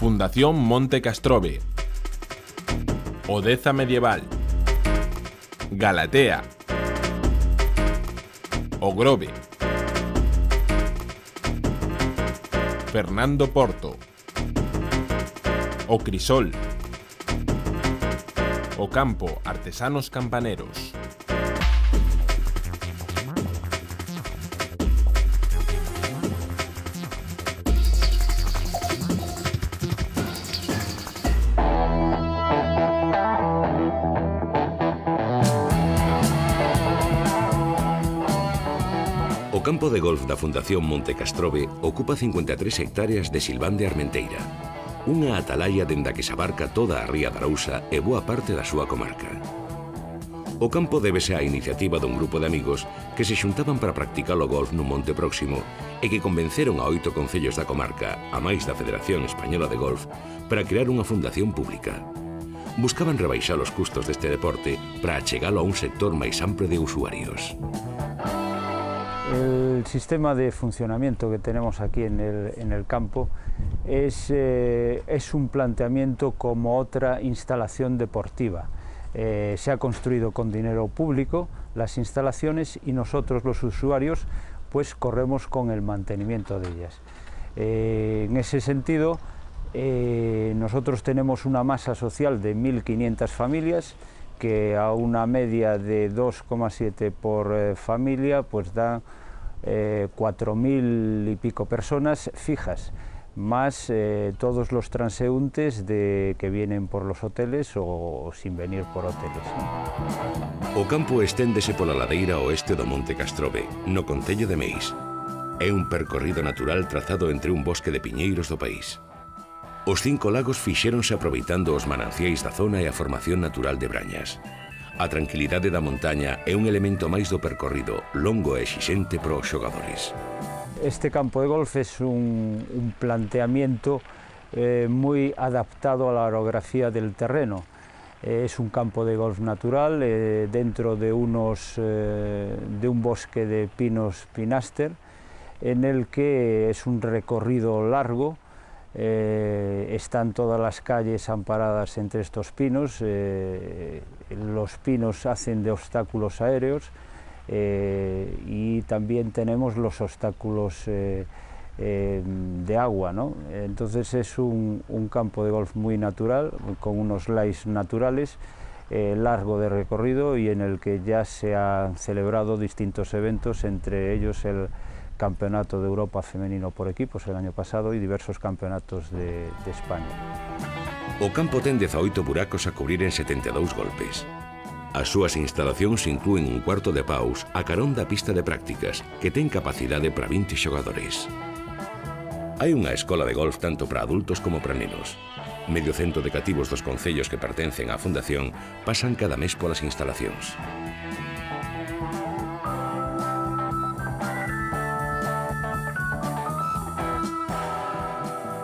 Fundación Monte Castrobe, Odeza Medieval, Galatea, O Grove, Fernando Porto, O Crisol, O Campo Artesanos Campaneros. O campo de golf da Fundación Monte Castrobe ocupa 53 hectáreas de Silván de Armenteira, unha atalaya dende a que se abarca toda a ría da Arousa e boa parte da súa comarca. O campo débese á iniciativa dun grupo de amigos que se xuntaban para practicar o golf nun monte próximo e que convenceron a 8 concellos da comarca, a máis da Federación Española de Golf, para crear unha fundación pública. Buscaban rebaixar os custos deste deporte para achegalo a un sector máis amplo de usuarios. El sistema de funcionamiento que tenemos aquí en el campo es un planteamiento como otra instalación deportiva. Se ha construido con dinero público las instalaciones y nosotros los usuarios pues corremos con el mantenimiento de ellas. En ese sentido nosotros tenemos una masa social de 1.500 familias que a una media de 2,7 por familia pues dan 4.000 y pico personas fijas, más todos los transeúntes que vienen por los hoteles o sin venir por hoteles. O campo esténdese pola ladeira oeste do Monte Castrobe, no concello de Meis. É un percorrido natural trazado entre un bosque de piñeiros do país. Os 5 lagos fixéronse aproveitando os mananciais da zona e a formación natural de Brañas. A tranquilidade da montaña é un elemento máis do percorrido, longo e exixente para os xogadores. Este campo de golf es un planteamiento muy adaptado a la orografía del terreno. Es un campo de golf natural dentro de un bosque de pinos pinaster, en el que es un recorrido largo. Están todas las calles amparadas entre estos pinos, los pinos hacen de obstáculos aéreos y también tenemos los obstáculos de agua, ¿no? Entonces es un campo de golf muy natural, con unos lays naturales, largo de recorrido y en el que ya se han celebrado distintos eventos, entre ellos el Campeonato de Europa femenino por equipos el año pasado y diversos campeonatos de España. O campo ten 18 buracos a cubrir en 72 golpes. As súas instalacións inclúen un cuarto de paus a carón da pista de prácticas que ten capacidade para 20 xogadores. Hai unha escola de golf tanto para adultos como para nenos. Medio cento de cativos dos concellos que pertencen á fundación pasan cada mes polas instalacións.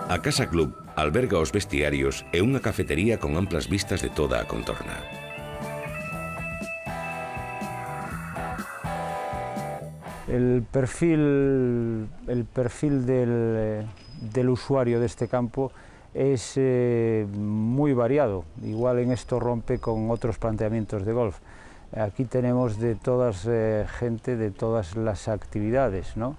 A Casa Club alberga os vestiarios e unha cafetería con amplas vistas de toda a contorna. El perfil del usuario de este campo es muy variado. Igual en esto rompe con otros planteamientos de golf. Aquí tenemos de todas gente de todas las actividades, ¿no?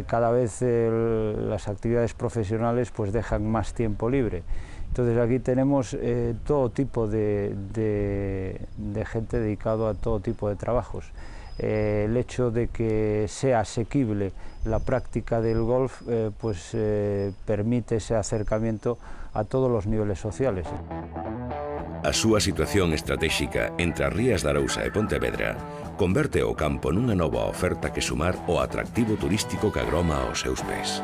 Cada vez las actividades profesionales pues dejan más tiempo libre. Entonces aquí tenemos todo tipo de gente dedicado a todo tipo de trabajos. El hecho de que sea asequible la práctica del golf pues permite ese acercamiento a todos los niveles sociales. A súa situación estratégica entre as rías da Arousa e Pontevedra converte o campo nunha nova oferta que sumar ao atractivo turístico que agroma aos seus pés.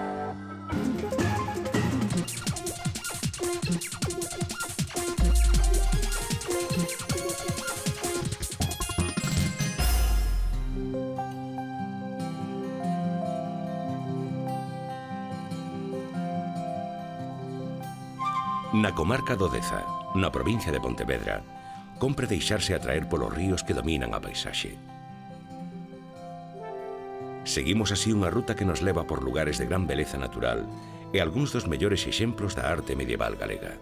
Na comarca do Odeza, na provincia de Pontevedra, compre deixarse atraer polos ríos que dominan a paisaxe. Seguimos así unha ruta que nos leva por lugares de gran beleza natural e algúns dos mellores exemplos da arte medieval galega.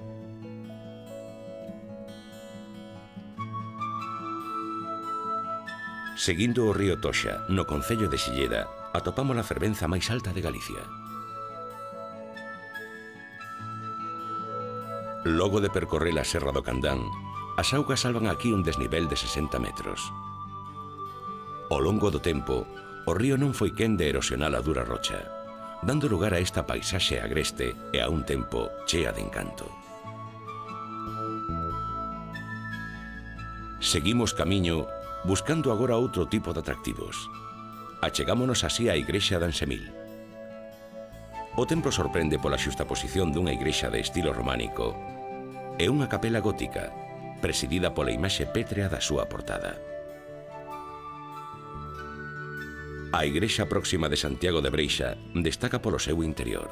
Seguindo o río Toxa, no concello de Silleda, atopamos a fervenza máis alta de Galicia. Logo de percorrer a Serra do Candán, as augas salvan aquí un desnivel de 60 metros. Ao longo do tempo, o río non foi quen de erosionar a dura rocha, dando lugar a esta paisaxe agreste e a un tempo chea de encanto. Seguimos camiño buscando agora outro tipo de atractivos. Achegámonos así á igrexa de Ansemil. O templo sorprende pola xustaposición dunha igrexa de estilo románico e unha capela gótica, presidida pola imaxe pétrea da súa portada. A igrexa próxima de Santiago de Breixa destaca polo seu interior.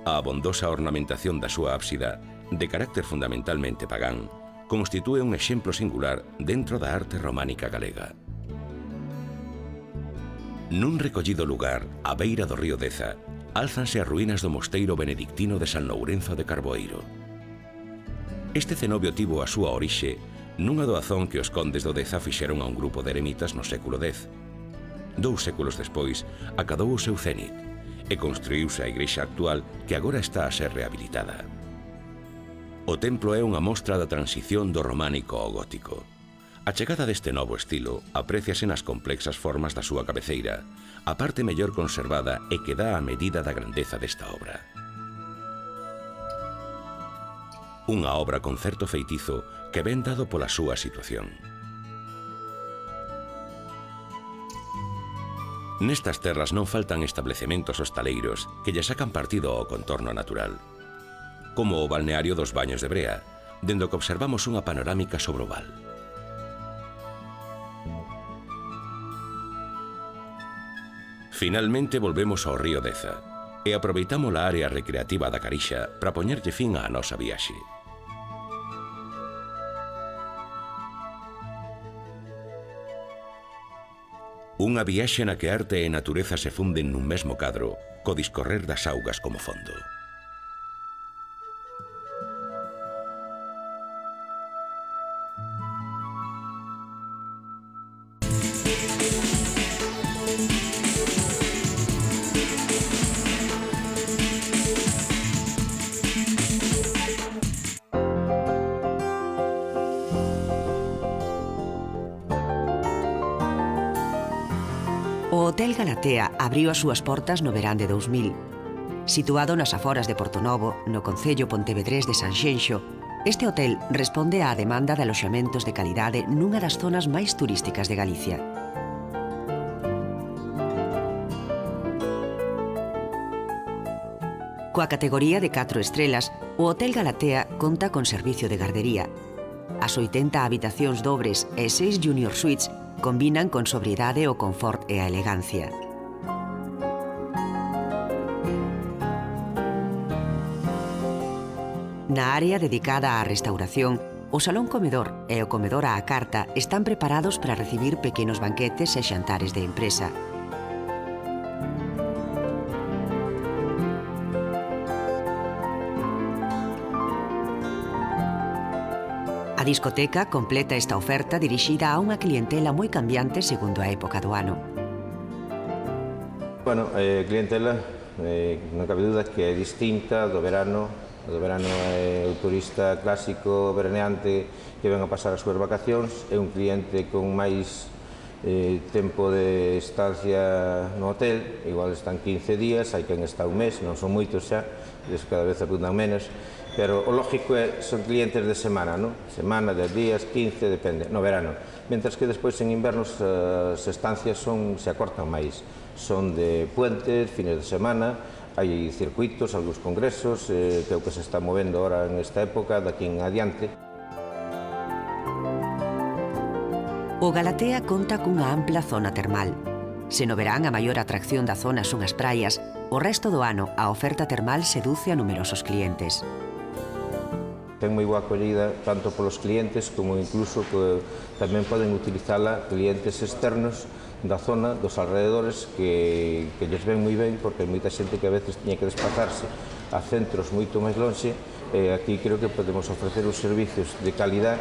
A abondosa ornamentación da súa ábsida, de carácter fundamentalmente pagán, constitúe un exemplo singular dentro da arte románica galega. Nun recollido lugar, á beira do río Deza, álzanse as ruínas do mosteiro benedictino de San Lourenzo de Carboeiro. Este cenobio tivo a súa orixe nunha doazón que os condes do Deza fixeron a un grupo de eremitas no século X. 2 séculos despois, acadou o seu cénit e construíuse a igrexa actual que agora está a ser rehabilitada. O templo é unha mostra da transición do románico ao gótico. A chegada deste novo estilo apréciase nas complexas formas da súa cabeceira, a parte mellor conservada e que dá a medida da grandeza desta obra. Unha obra con certo feitizo que ven dado pola súa situación. Nestas terras non faltan establecementos hostaleiros que lle sacan partido ao contorno natural, como o balneario dos Baños de Brea, dende que observamos unha panorámica sobre o val. Finalmente volvemos ao río Deza e aproveitamos a área recreativa da Carixa para poñerlle fin á nosa viaxe. Unha viaxe na que arte e natureza se funden nun mesmo cadro, co discorrer das augas como fondo. O Hotel Galatea abriu as súas portas no verán de 2000. Situado nas aforas de Portonovo, no concello pontevedrés de Sanxenxo, este hotel responde á demanda de aloxamentos de calidade nunha das zonas máis turísticas de Galicia. Coa categoría de 4 estrelas, o Hotel Galatea conta con servicio de gardería. As 80 habitacións dobres e 6 junior suites combinan con sobriedade o confort e a elegancia. Na área dedicada á restauración, o salón comedor e o comedor á carta están preparados para recibir pequenos banquetes e xantares de empresa. A discoteca completa esta oferta dirixida a unha clientela moi cambiante segundo a época do ano. Bueno, clientela, non cabe duda que é distinta do verano. O do verano é o turista clásico, veraneante, que ven a pasar as súas vacacións. É un cliente con máis tempo de estancia no hotel, igual están 15 días, hai quen está un mes, non son moitos xa, cada vez abundan menos. Pero o lógico é, son clientes de semana, non? Semana, 10 días, 15, depende, no verano. Mentras que despois en invernos as estancias se acortan máis. Son de puentes, fines de semana, hai circuitos, algúns congresos, que é o que se está movendo ahora en esta época, daqui en adiante. O Galatea conta cunha ampla zona termal. Se no verán a maior atracción da zona son as praias, o resto do ano a oferta termal seduce a numerosos clientes. Ten moi boa acollida tanto polos clientes como incluso tamén poden utilizala clientes externos da zona, dos alrededores, que lles ven moi ben, porque hai moita xente que a veces tiña que desplazarse a centros moito máis lonxe. Aquí creo que podemos ofrecer os servicios de calidad,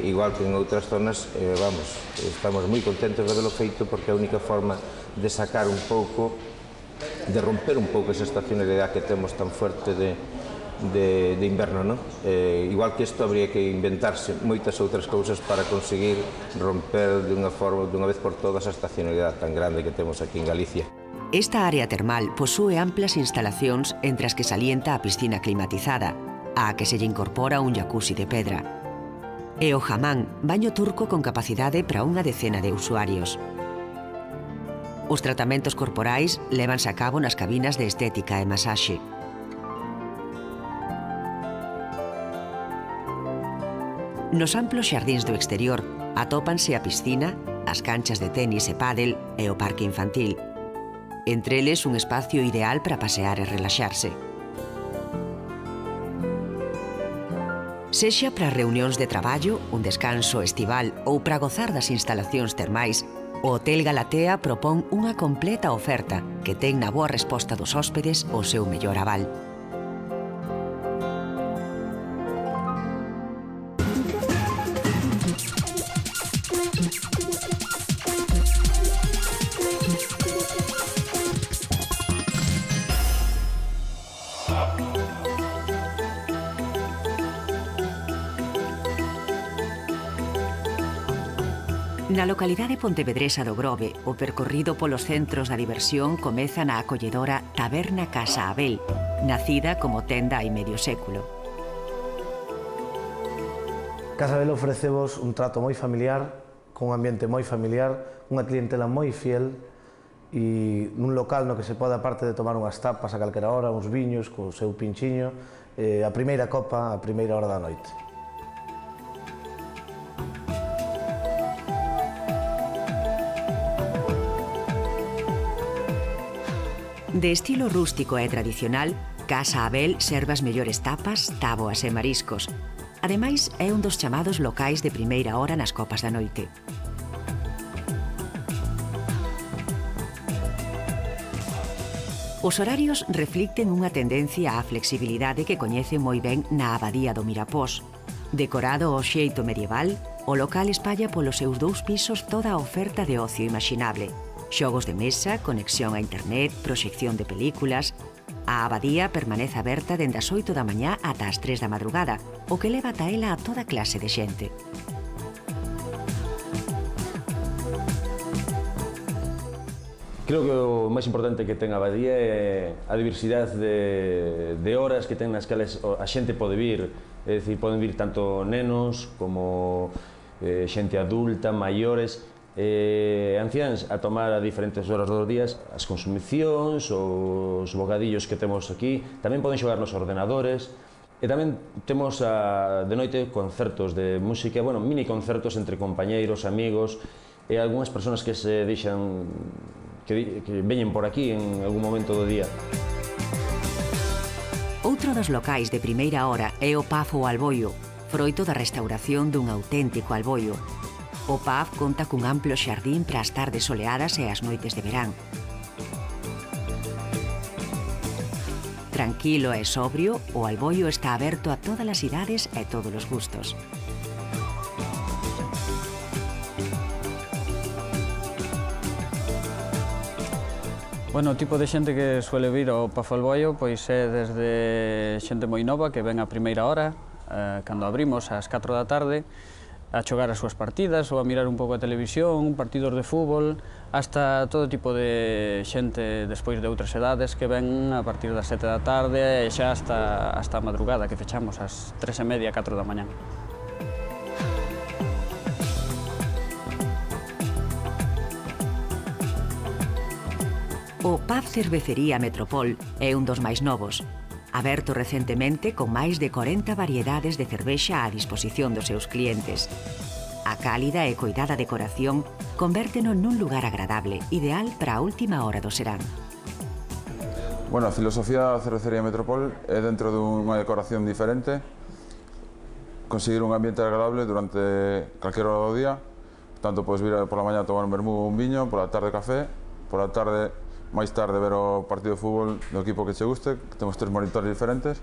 igual que en outras zonas. Vamos, estamos moi contentos de haberlo feito, porque é a única forma de sacar un pouco, de romper un pouco esa estacionalidade que temos tan fuerte de inverno, non? Igual que isto, habría que inventarse moitas outras cousas para conseguir romper dunha vez por todas a estacionalidade tan grande que temos aquí en Galicia. Esta área termal posúe amplas instalacións entre as que salienta a piscina climatizada, á que se lle incorpora un jacuzzi de pedra. E o Hamam, baño turco con capacidade para unha decena de usuarios. Os tratamentos corporais lévanse a cabo nas cabinas de estética e masaxe. Nos amplos xardíns do exterior atópanse a piscina, as canchas de tenis e pádel e o parque infantil. Entre eles, un espacio ideal para pasear e relaxarse. Sexa para reunións de traballo, un descanso estival ou para gozar das instalacións termais, o Hotel Galatea propón unha completa oferta que ten na boa resposta dos hóspedes o seu mellor aval. Na localidade pontevedresa do Grove, o percorrido polos centros da diversión comeza na acolledora Taberna Casa Abel, nacida como tenda hai medio século. Casa Abel ofrecevos un trato moi familiar, con un ambiente moi familiar, unha clientela moi fiel e nun local no que se pode, aparte de tomar unhas tapas a calquera hora, uns viños, co seu pinchiño, a primeira copa a primeira hora da noite. De estilo rústico e tradicional, Casa Abel serve as mellores tapas, táboas e mariscos. Ademais, é un dos chamados locais de primeira hora nas copas da noite. Os horarios reflicten unha tendencia á flexibilidade que coñece moi ben na Abadía do Mirapós. Decorado ao xeito medieval, o local espalla polos seus 2 pisos toda a oferta de ocio imaginable. Xogos de mesa, conexión a internet, proxección de películas. A abadía permanece aberta dende as 8 da mañá ata as 3 da madrugada, o que leva ata ela a toda clase de xente. Creo que o máis importante que ten a abadía é a diversidade de horas que ten nas cales a xente pode vir. É dicir, poden vir tanto nenos como xente adulta, maiores, anciáns a tomar a diferentes horas dos días as consumicións, os bocadillos que temos aquí. Tamén poden xogar nos ordenadores e tamén temos de noite concertos de música, bueno, mini concertos entre compañeiros, amigos e algunhas persoas que se deixan que veñen por aquí en algún momento do día. Outro dos locais de primeira hora é o Pub O Alboio, froito da restauración dun auténtico alboio. O pub conta cun amplo xardín para as tardes soleadas e as noites de verán. Tranquilo e sobrio, o alboio está aberto a todas as idades e todos os gustos. Bueno, o tipo de xente que suele vir ao Pub O Alboio pois é desde xente moi nova que ven a primeira hora, cando abrimos ás 4 da tarde, a xogar as súas partidas ou a mirar un pouco a televisión, partidos de fútbol, hasta todo tipo de xente despois de outras edades que ven a partir das 7 da tarde e xa hasta a madrugada, que fechamos ás 3:30, 4 da mañá. O Pub Cervecería Metropol é un dos máis novos, aberto recentemente con máis de 40 variedades de cervexa á disposición dos seus clientes. A cálida e coidada decoración convérteno nun lugar agradable, ideal para a última hora do serán. Bueno, a filosofía da Cervecería Metropol é dentro dunha decoración diferente, conseguir un ambiente agradable durante calquera hora do día, tanto podes vir pola mañá a tomar un vermú ou un viño, pola tarde café, pola tarde, máis tarde, ver o partido de fútbol do equipo que che guste, que temos 3 monitores diferentes,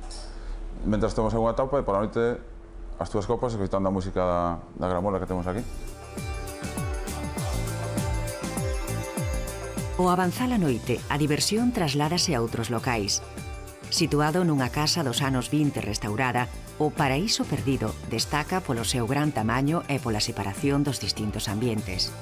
mentras temos unha tapa e pola noite as túas copas escoitando a música da gramola que temos aquí. Ao avanzar a noite, a diversión trasládase a outros locais. Situado nunha casa dos anos 20 restaurada, o Paraíso Perdido destaca polo seu gran tamaño e pola separación dos distintos ambientes.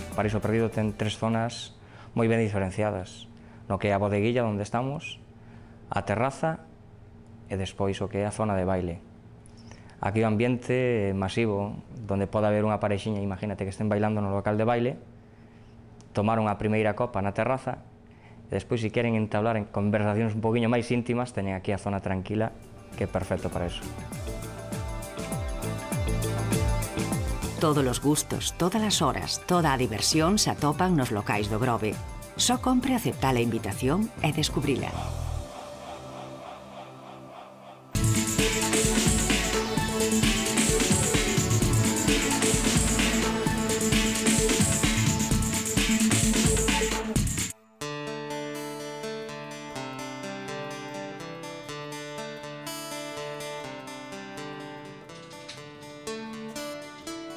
O Paraíso Perdido ten 3 zonas moi ben diferenciadas, no que é a bodeguilla onde estamos, a terraza e despois o que é a zona de baile. Aquí o ambiente masivo, donde pode haber unha parexiña, imagínate que estén bailando no local de baile, tomar unha primeira copa na terraza, e despois, se queren entablar en conversacións un poquinho máis íntimas, teñen aquí a zona tranquila, que é perfecto para eso. Todos os gustos, todas as horas, toda a diversión se atopan nos locais do Grove. Só compre aceptar a invitación e descubrila.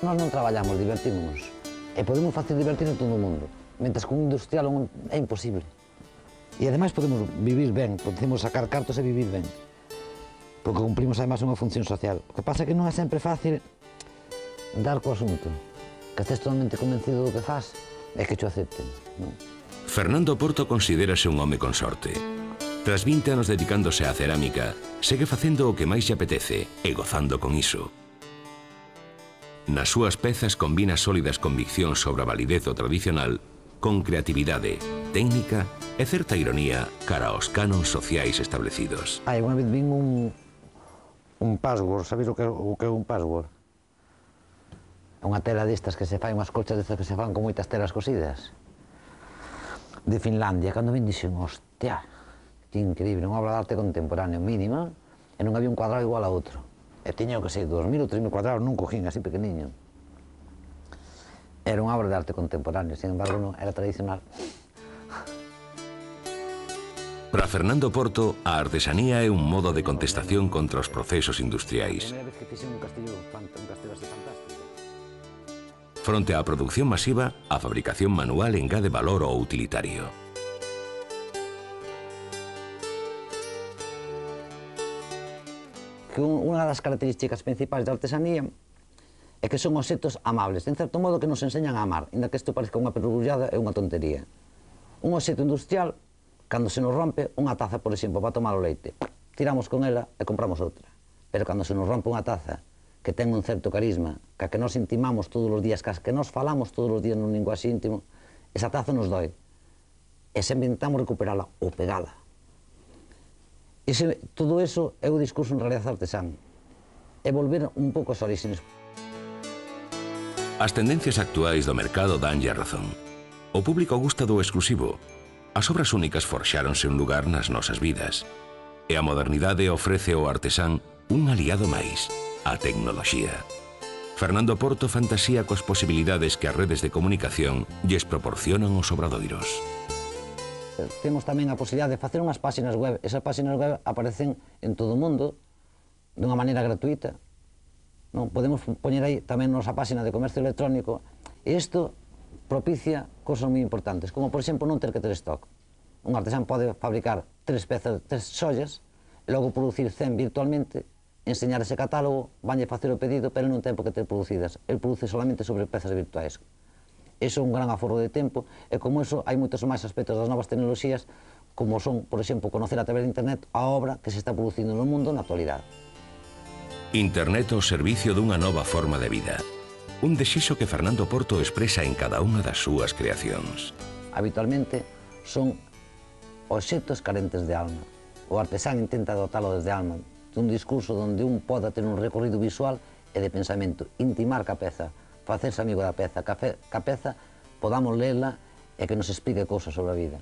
Nós non traballamos, divertímonos. E podemos facer divertir a todo o mundo. Mentres que un industrial é imposible. E ademais podemos vivir ben, podemos sacar cartos e vivir ben. Porque cumprimos ademais unha función social. O que pasa é que non é sempre fácil dar co asunto. Que estés totalmente convencido do que faz e que te acepten. Fernando Porto considérase un home con sorte. Tras 20 anos dedicándose á cerámica, segue facendo o que máis lle apetece e gozando con iso. Nas súas pezas combina sólidas conviccións sobre a validez do tradicional con creatividade, técnica e certa ironía cara aos canons sociais establecidos. Unha vez vin un password, sabes o que é un password? É unha tela destas que se fai, unhas colchas destas que se fan con moitas telas cosidas. De Finlandia, cando vin dixen, hostia, que increíble, unha obra de arte contemporáneo mínima, e non había un cuadrado igual a outro. E tiña, que sei, 2.000 ou 3.000 cuadrados nun cojín así pequeniño. Era unha obra de arte contemporáneo, sin embargo, non era tradicional. Para Fernando Porto, a artesanía é un modo de contestación contra os procesos industriais. Fronte á produción masiva, a fabricación manual engade valor ao utilitario. Unha das características principais da artesanía é que son obxectos amables, en certo modo que nos enseñan a amar, inda que isto parezca unha perrullada e unha tontería. Un obxecto industrial, cando se nos rompe unha taza, por exemplo, para tomar o leite, tiramos con ela e compramos outra. Pero cando se nos rompe unha taza que ten un certo carisma, que nos intimamos todos os días, que nos falamos todos os días nun linguaxe íntimo, esa taza nos doi. E sempre intentamos recuperala ou pegala. Todo eso é o discurso en realidad artesán. É volver un pouco aos orígenes. As tendencias actuais do mercado danlle a razón. O público gusta do exclusivo. As obras únicas forxáronse un lugar nas nosas vidas. E a modernidade ofrece ao artesán un aliado máis, a tecnoloxía. Fernando Porto fantasía coas posibilidades que as redes de comunicación lles proporcionan os obradoiros. Temos tamén a posibilidade de facer unhas páxinas web. Esas páxinas web aparecen en todo o mundo dunha maneira gratuita. Podemos poñer aí tamén nosa páxina de comercio electrónico e isto propicia cosas moi importantes, como por exemplo non ter que ter stock. Un artesán pode fabricar 3 pezas, 3 xollas e logo producir 100 virtualmente, enseñar ese catálogo, vanlle facer o pedido, pero non ten por que ter producidas. El produce solamente sobre pezas virtuais. Iso é un gran aforro de tempo, e como iso hai moitos máis aspectos das novas tecnoloxías, como son, por exemplo, conocer a través de internet a obra que se está producindo no mundo na actualidade. Internet ao servicio dunha nova forma de vida. Un desexo que Fernando Porto expresa en cada unha das súas creacións. Habitualmente son obxectos carentes de alma. O artesán intenta dotalo desde alma, dun discurso onde un poda ter un recorrido visual e de pensamento, intimar ca peza, facerse amigo da peza, que a peza podamos lela e que nos explique cousas sobre a vida.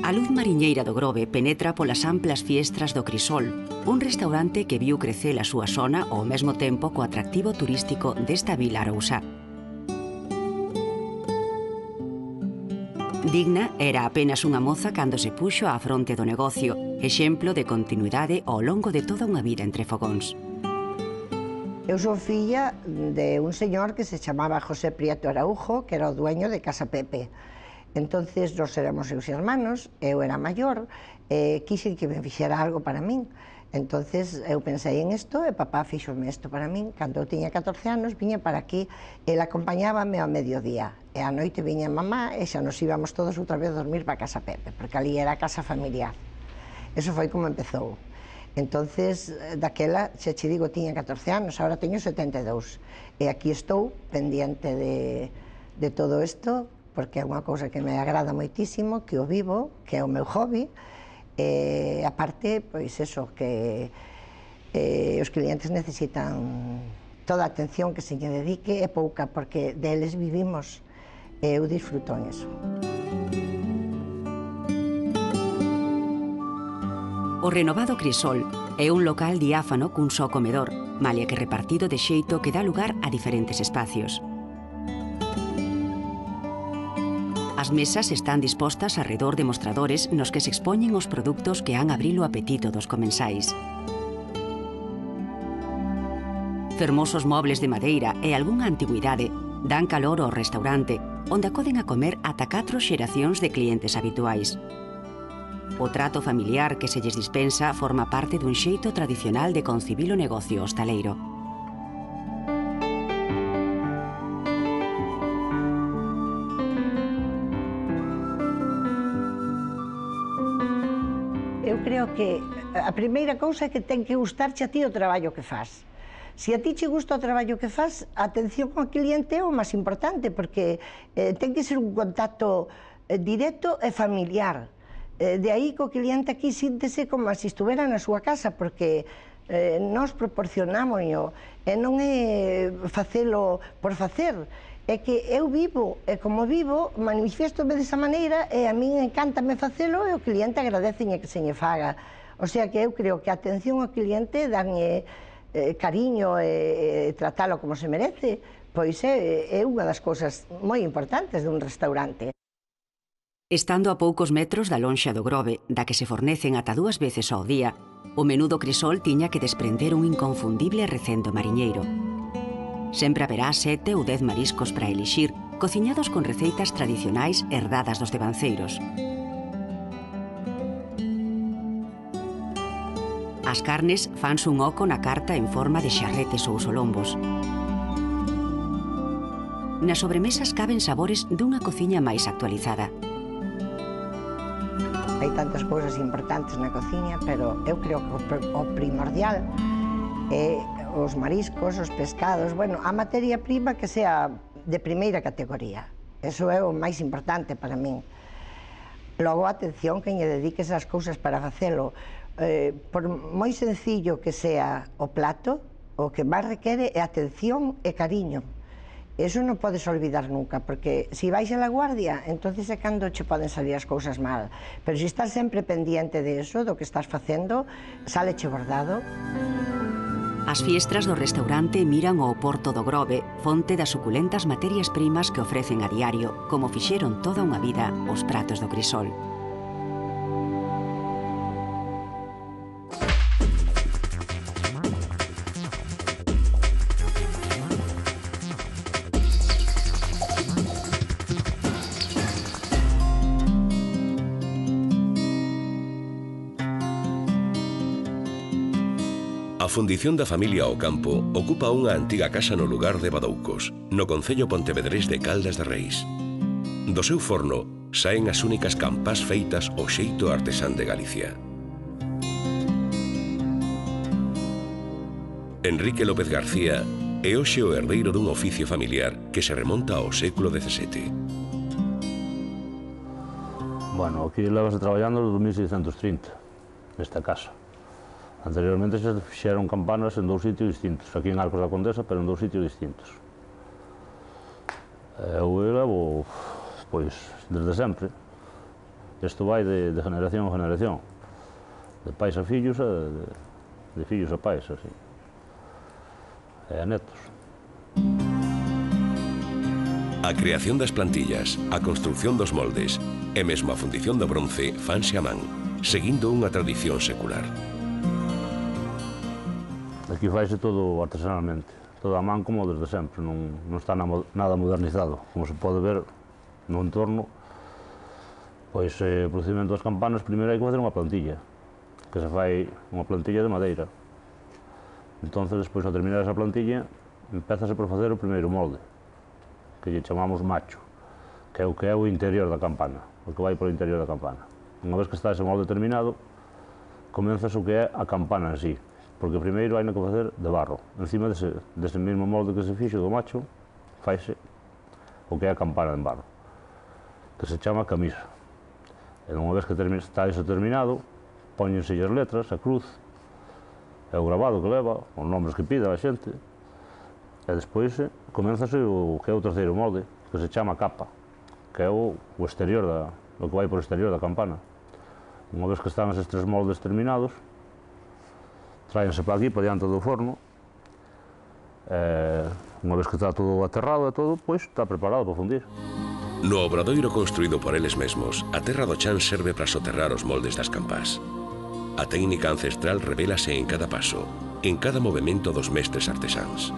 A luz mariñeira do Grove penetra polas amplas fiestras do Crisol, un restaurante que viu crecer a súa zona ao mesmo tempo co atractivo turístico desta vila arousá. Digna era apenas unha moza cando se puxo á fronte do negocio, exemplo de continuidade ao longo de toda unha vida entre fogóns. Eu sou filla de un señor que se chamaba José Prieto Araujo, que era o dueño de Casa Pepe. Entonces, nos éramos seus hermanos, eu era maior, quixen que me fixera algo para min. Entonces, eu pensei en isto e papá fixome isto para min. Cando eu tiña 14 anos, viña para aquí, ele acompañábame ao mediodía. E a noite viña mamá e xa nos íbamos todos outra vez a dormir para Casa Pepe, porque ali era a casa familiar. Eso foi como empezou. Entonces, daquela, xa che digo, tiña 14 anos, agora teño 72. E aquí estou, pendiente de todo isto, porque é unha cousa que me agrada moitísimo, que o vivo, que é o meu hobby, e aparte, pois eso, que os clientes necesitan toda a atención que se lle dedique, é pouca, porque deles vivimos, e eu disfruto en eso. O renovado Crisol é un local diáfano cun só comedor, malia que repartido de xeito que dá lugar a diferentes espacios. As mesas están dispostas arredor de mostradores nos que se expoñen os produtos que han abrilo o apetito dos comensais. Fermosos mobles de madeira e algunha antigüidade dan calor ao restaurante, onde acoden a comer ata 4 xeracións de clientes habituais. O trato familiar que se lles dispensa forma parte dun xeito tradicional de concibir o negocio hostaleiro. Eu creo que a primeira cousa é que ten que gustarche a ti o traballo que faz. Se a ti che gusta o traballo que faz, a atención ao cliente é o máis importante, porque ten que ser un contacto directo e familiar. De aí que o cliente aquí síntese como se estuvera na súa casa, porque nós proporcionámonos, e non é facelo por facer, é que eu vivo, e como vivo, manifiesto-me desa maneira, e a min encántame facelo, e o cliente agradeceñe que se lle faga. O sea que eu creo que a atención ao cliente, danlle cariño e tratalo como se merece, pois é unha das cousas moi importantes dun restaurante. Estando a poucos metros da lonxa do Grove, da que se fornecen ata 2 veces ao día, o menudo Crisol tiña que desprender un inconfundible recendo mariñeiro. Sempre haberá 7 ou 10 mariscos para elixir, cociñados con receitas tradicionais herdadas dos devanceiros. As carnes fanse un oco na carta en forma de xarretes ou solombos. Nas sobremesas caben sabores dunha cociña máis actualizada. Hai tantas cousas importantes na cociña, pero eu creo que o primordial é os mariscos, os pescados, bueno, a materia prima que sea de primeira categoría. Eso é o máis importante para min. Logo, a atención que lle dediques as cousas para facelo. Por moi sencillo que sea o plato, o que máis requere é atención e cariño. Eso non podes olvidar nunca, porque se vais a la guardia, entonces é cando che poden salir as cousas mal. Pero se estás sempre pendiente de eso, do que estás facendo, sáleche bordado. As fiestras do restaurante miran ao porto do Grove, fonte das suculentas materias primas que ofrecen a diario, como fixeron toda unha vida os pratos do Crisol. A fundición da familia Ocampo ocupa unha antiga casa no lugar de Badoucos, no concello pontevedrés de Caldas de Reis. Do seu forno saen as únicas campás feitas ao xeito artesán de Galicia. Enrique López García é hoxe o herdeiro dun oficio familiar que se remonta ao século XVII. Bueno, aquí levase traballando desde 1630, nesta casa. Anteriormente se fixeron campanas en 2 sitios distintos, aquí en Arcos da Condesa, pero en 2 sitios distintos. Eu levo, pois, desde sempre. Isto vai de generación a generación, de pais a fillos e de fillos a pais, así, e a netos. A creación das plantillas, a construcción dos moldes e mesmo a fundición do bronce fanse a man, seguindo unha tradición secular. Aquí faise todo artesanalmente, todo a man como desde sempre, non está nada modernizado. Como se pode ver no entorno, pois o procedimento das campanas, primeiro hai que facer unha plantilla, que se fai unha plantilla de madeira. Entón, despois, ao terminar esa plantilla, empezase por facer o primeiro molde, que lle chamamos macho, que é o interior da campana, o que vai polo interior da campana. Unha vez que está ese molde terminado, comenzas o que é a campana en sí, porque primeiro hai que facer de barro. Encima dese mesmo molde que se fixo do macho, faise o que é a campana en barro, que se chama camisa. E unha vez que está iso terminado, póñense as letras, a cruz, e o grabado que leva, os nombres que pida a xente, e despois comenzase o que é o terceiro molde, que se chama capa, que é o exterior, o que vai por exterior da campana. Unha vez que están eses tres moldes terminados, tráense para aquí, para diante do forno, unha vez que está todo aterrado e todo, pois está preparado para fundir. No obradoiro construído por eles mesmos, a terra do chan serve para soterrar os moldes das campás. A técnica ancestral revélase en cada paso, en cada movimento dos mestres artesáns.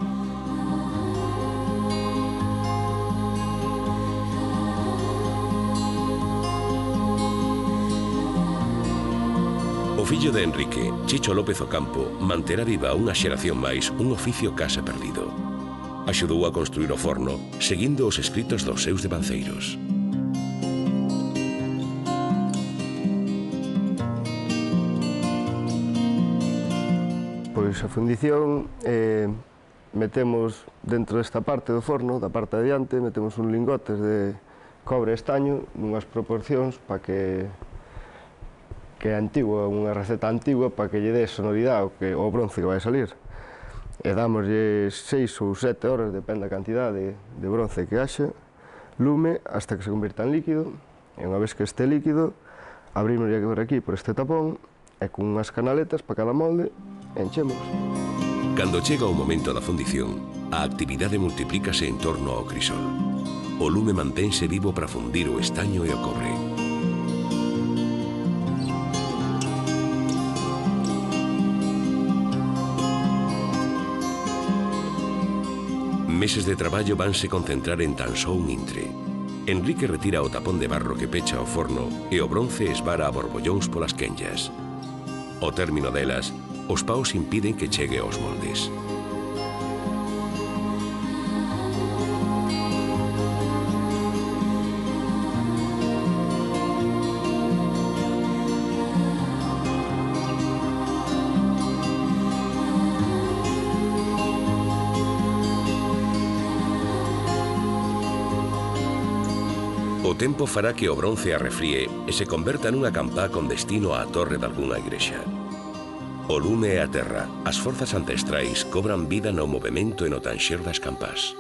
O fillo de Enrique, Chicho López Ocampo, manterá viva unha xeración máis un oficio case perdido. Axudou a construir o forno, seguindo os escritos dos seus devanceiros. Pois a fundición, metemos dentro desta parte do forno, da parte adiante, metemos uns lingotes de cobre e estaño, nunhas proporcións para que é antigua, unha receta antigua para que lle dé sonoridade ao bronce que vai salir. E dámoslle 6 ou 7 horas, depende da cantidade de bronce que haxa, lume hasta que se convirta en líquido, e unha vez que este líquido, abrimoslle por aquí, por este tapón, e con unhas canaletas para cada molde, enchemos. Cando chega o momento da fundición, a actividade multiplícase en torno ao crisol. O lume mantense vivo para fundir o estaño e o cobre. Meses de traballo vanse concentrar en tan só un intre. Enrique retira o tapón de barro que pecha o forno e o bronce esvara a borbollóns polas quenllas. Ao término delas, os paus impiden que chegue aos moldes. O tempo fará que o bronce arrefríe e se converta nunha campá con destino á torre dalgunha igrexa. O lume e a terra, as forzas ancestrais cobran vida no movimento e no tanxer das campás.